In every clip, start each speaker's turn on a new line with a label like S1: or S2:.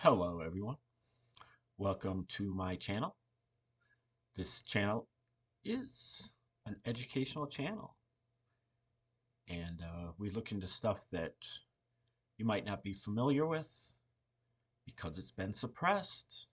S1: Hello, everyone. Welcome to my channel. This channel is an educational channel, and we look into stuff that you might not be familiar with because it's been suppressed,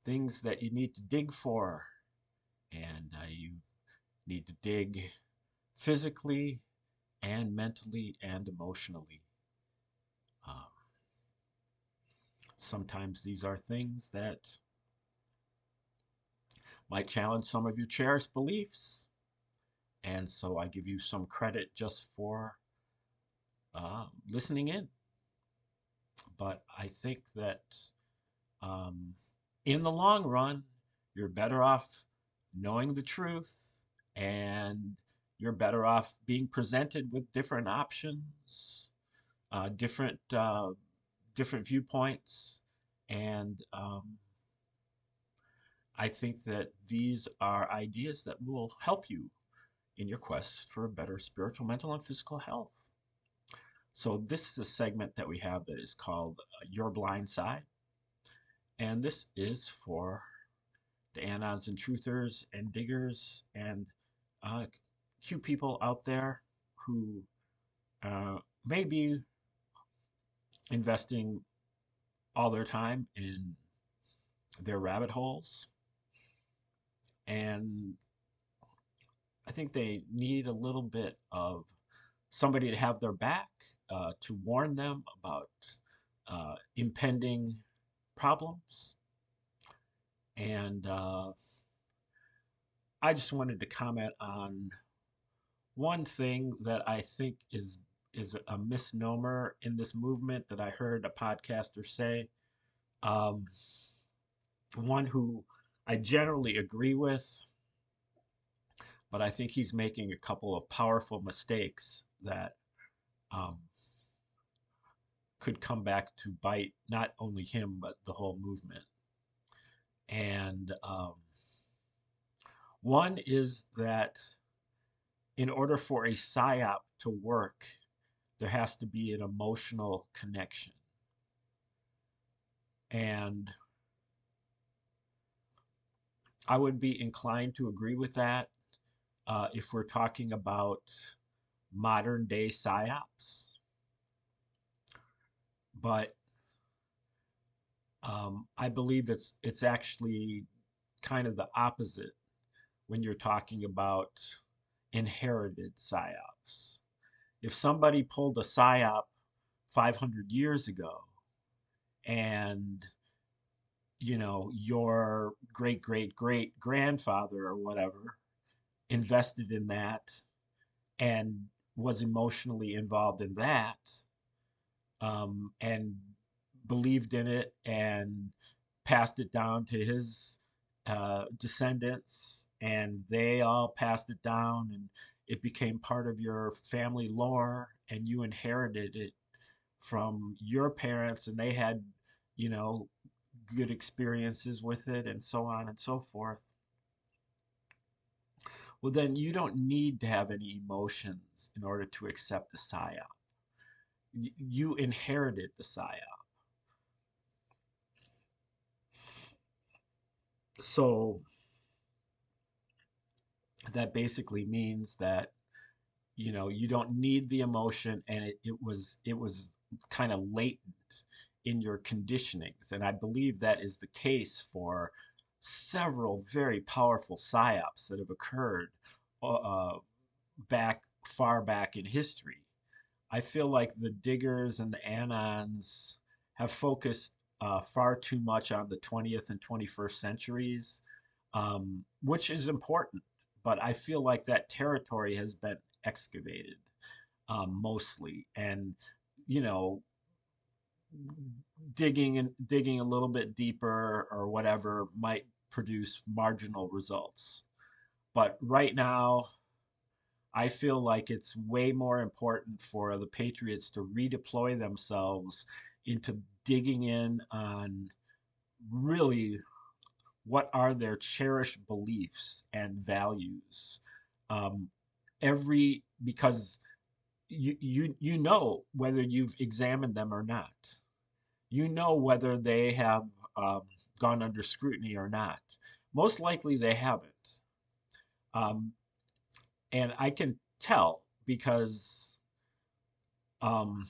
S1: things that you need to dig for, and you need to dig physically and mentally and emotionally. Um, Sometimes these are things that might challenge some of your cherished beliefs. And so I give you some credit just for listening in. But I think that um, in the long run, you're better off knowing the truth, and you're better off being presented with different options, different viewpoints. And I think that these are ideas that will help you in your quest for a better spiritual, mental, and physical health. So this is a segment that we have that is called Your Blind Side. And this is for the anons and truthers and diggers and uh, cute people out there who may be investing all their time in their rabbit holes. And I think they need a little bit of somebody to have their back, to warn them about impending problems. And I just wanted to comment on one thing that I think is a misnomer in this movement that I heard a podcaster say. Um, One who I generally agree with, but I think he's making a couple of powerful mistakes that um, could come back to bite not only him but the whole movement. And one is that in order for a psyop to work, there has to be an emotional connection. And I would be inclined to agree with that if we're talking about modern day psyops. But I believe it's actually kind of the opposite when you're talking about inherited psyops. If somebody pulled a psyop 500 years ago and your great great great grandfather or whatever invested in that and was emotionally involved in that, and believed in it and passed it down to his descendants, and they all passed it down, and it became part of your family lore, and you inherited it from your parents, and they had, you know, good experiences with it, and so on and so forth. Well, then you don't need to have any emotions in order to accept the psyop. You inherited the psyop. So that basically means that you don't need the emotion, and it was kind of latent in your conditionings, and I believe that is the case for several very powerful psyops that have occurred back far back in history. I feel like the diggers and the anons have focused far too much on the 20th and 21st centuries, which is important. But I feel like that territory has been excavated, mostly, and you know, digging a little bit deeper or whatever might produce marginal results. But right now, I feel like it's way more important for the Patriots to redeploy themselves into digging in on really what are their cherished beliefs and values. Um, because you know whether you've examined them or not. you know whether they have um, gone under scrutiny or not. Most likely they haven't. Um, and I can tell because um,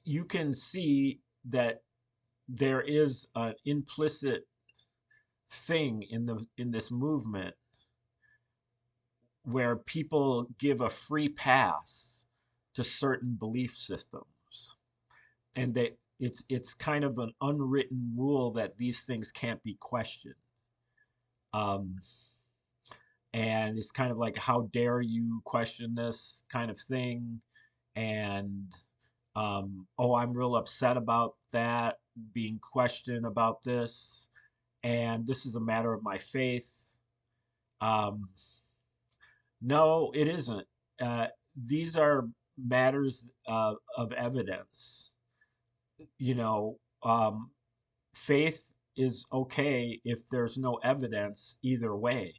S1: you can see that there is an implicit thing in this movement where people give a free pass to certain belief systems, and that it's kind of an unwritten rule that these things can't be questioned. Um, and it's kind of like, how dare you question this kind of thing? And oh, I'm real upset about that being questioned about this, and this is a matter of my faith. Um, no, it isn't. Uh, these are matters of evidence. You know, faith is okay if there's no evidence either way.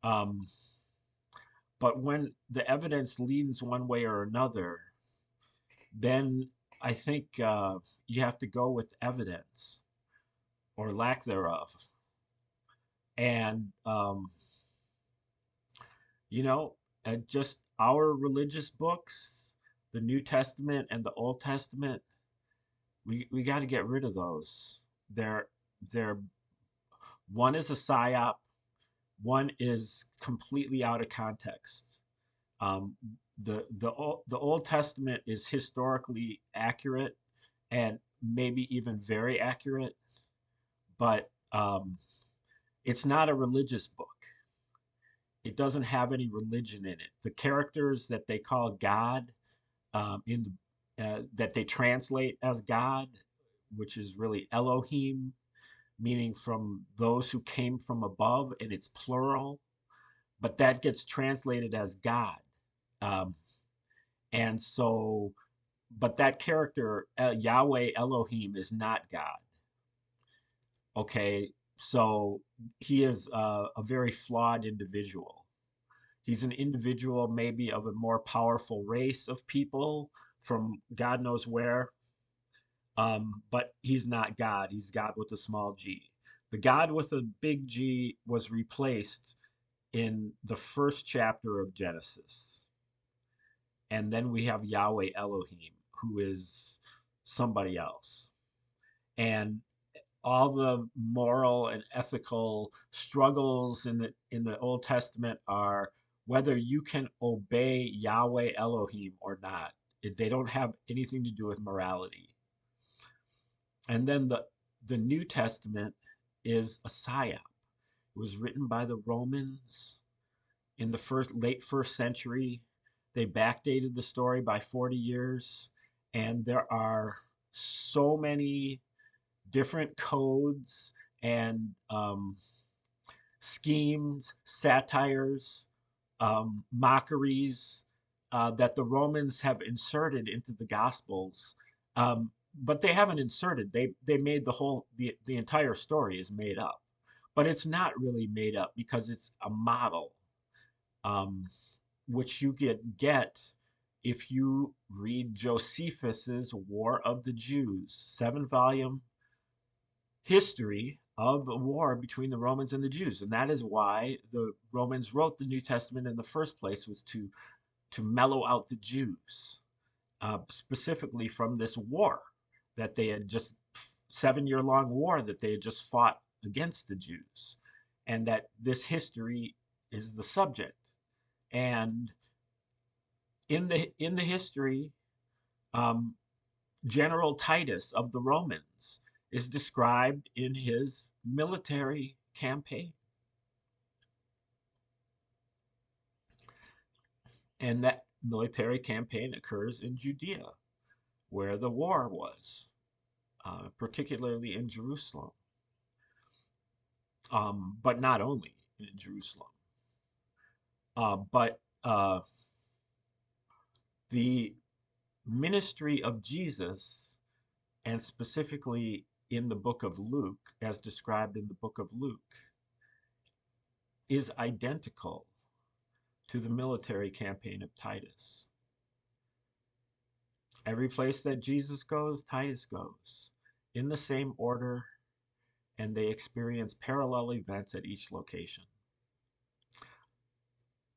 S1: Um, but when the evidence leans one way or another, then I think you have to go with evidence or lack thereof. And, you know, just our religious books, the New Testament and the Old Testament, we got to get rid of those. They're one is a psyop, one is completely out of context. Um, the Old Testament is historically accurate and maybe even very accurate, but it's not a religious book. It doesn't have any religion in it. The characters that they call God that they translate as God, which is really Elohim, meaning from those who came from above, and it's plural, but that gets translated as God. Um, and so, but that character, Yahweh Elohim, is not God. Okay, so he is a very flawed individual. He's an individual, maybe of a more powerful race of people from God knows where, but he's not God. He's God with a small g. The God with a big G was replaced in the first chapter of Genesis. And then we have Yahweh Elohim, who is somebody else. And all the moral and ethical struggles in the Old Testament are whether you can obey Yahweh Elohim or not. They don't have anything to do with morality. And then the New Testament is a psyop. It was written by the Romans in the late first century. They backdated the story by 40 years, and there are so many different codes and schemes, satires, mockeries that the Romans have inserted into the Gospels. But they haven't inserted. They made the entire story is made up, but it's not really made up because it's a model, um, which you get if you read Josephus's War of the Jews, 7 volume history of the war between the Romans and the Jews. And that is why the Romans wrote the New Testament in the first place, was to mellow out the Jews, specifically from this war that they had just 7 year long war that they had just fought against the Jews, and that this history is the subject. And in the history, um, General Titus of the Romans is described in his military campaign. And that military campaign occurs in Judea, where the war was, particularly in Jerusalem, but not only in Jerusalem. But the ministry of Jesus, and specifically in the book of Luke, as described in the book of Luke, is identical to the military campaign of Titus. Every place that Jesus goes, Titus goes, in the same order, and they experience parallel events at each location.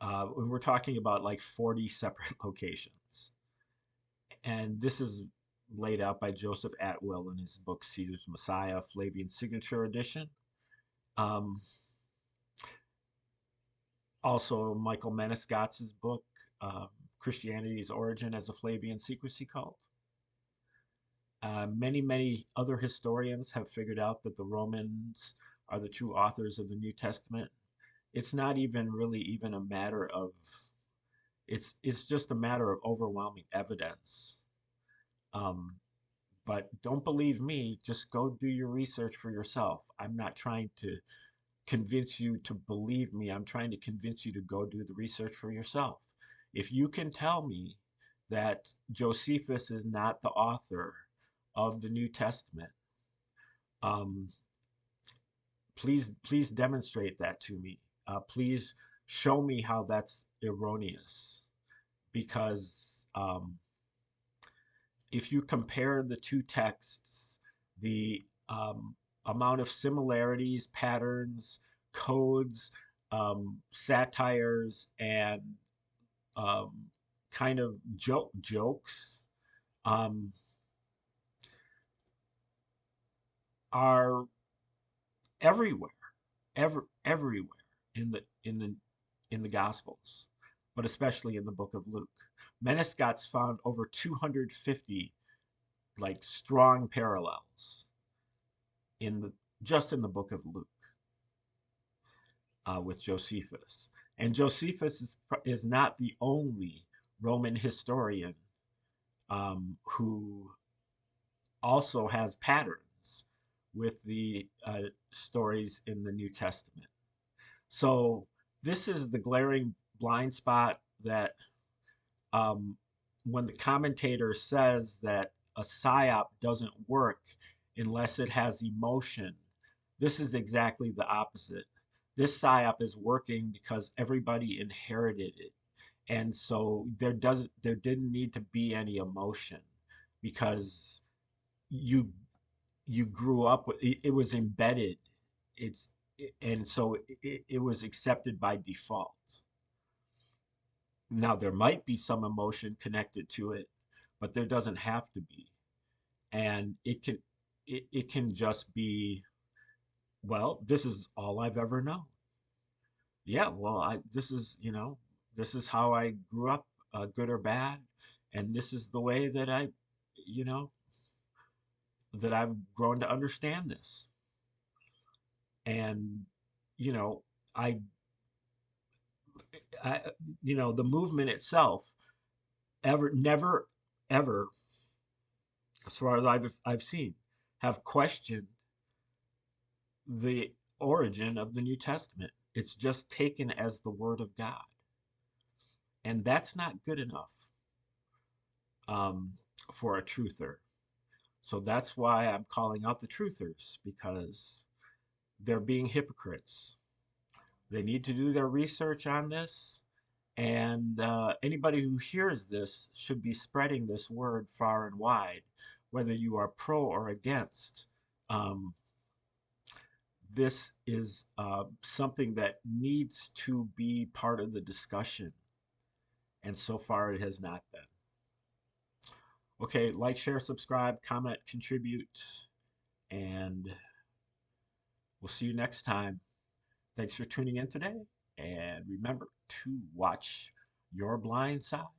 S1: When we're talking about like 40 separate locations. And this is laid out by Joseph Atwill in his book Caesar's Messiah, Flavian Signature Edition. Um, Also, Michael Maniscott's book, Christianity's Origin as a Flavian Secrecy Cult. Many other historians have figured out that the Romans are the true authors of the New Testament. It's not even really even a matter of, it's just a matter of overwhelming evidence. Um, but don't believe me, just go do your research for yourself. I'm not trying to convince you to believe me. I'm trying to convince you to go do the research for yourself. If you can tell me that Josephus is not the author of the New Testament, um, please demonstrate that to me. Please show me how that's erroneous. Because if you compare the two texts, the amount of similarities, patterns, codes, satires, and um, kind of jokes um, are everywhere, everywhere in the Gospels, but especially in the book of Luke. Maniscott's found over 250 like strong parallels in the just in the book of Luke with Josephus. And Josephus is not the only Roman historian who also has patterns with the stories in the New Testament. So this is the glaring blind spot that when the commentator says that a psyop doesn't work unless it has emotion, this is exactly the opposite. This psyop is working because everybody inherited it. And so there didn't need to be any emotion because you you grew up with it, it was embedded. It's and so it was accepted by default. Now there might be some emotion connected to it, but there doesn't have to be. And it can just be, well, this is all I've ever known. Yeah, well, I this is, this is how I grew up, good or bad, and this is the way that you know, that I've grown to understand this. And you know, I, I the movement itself never ever, as far as I've seen, have questioned the origin of the New Testament. It's just taken as the word of God, and that's not good enough um, for a truther. So that's why I'm calling out the truthers, because they're being hypocrites. They need to do their research on this, and anybody who hears this should be spreading this word far and wide, whether you are pro or against. Um, this is something that needs to be part of the discussion, and so far it has not been. Okay, like, share, subscribe, comment, contribute, and we'll see you next time. Thanks for tuning in today, and remember to watch your blind side.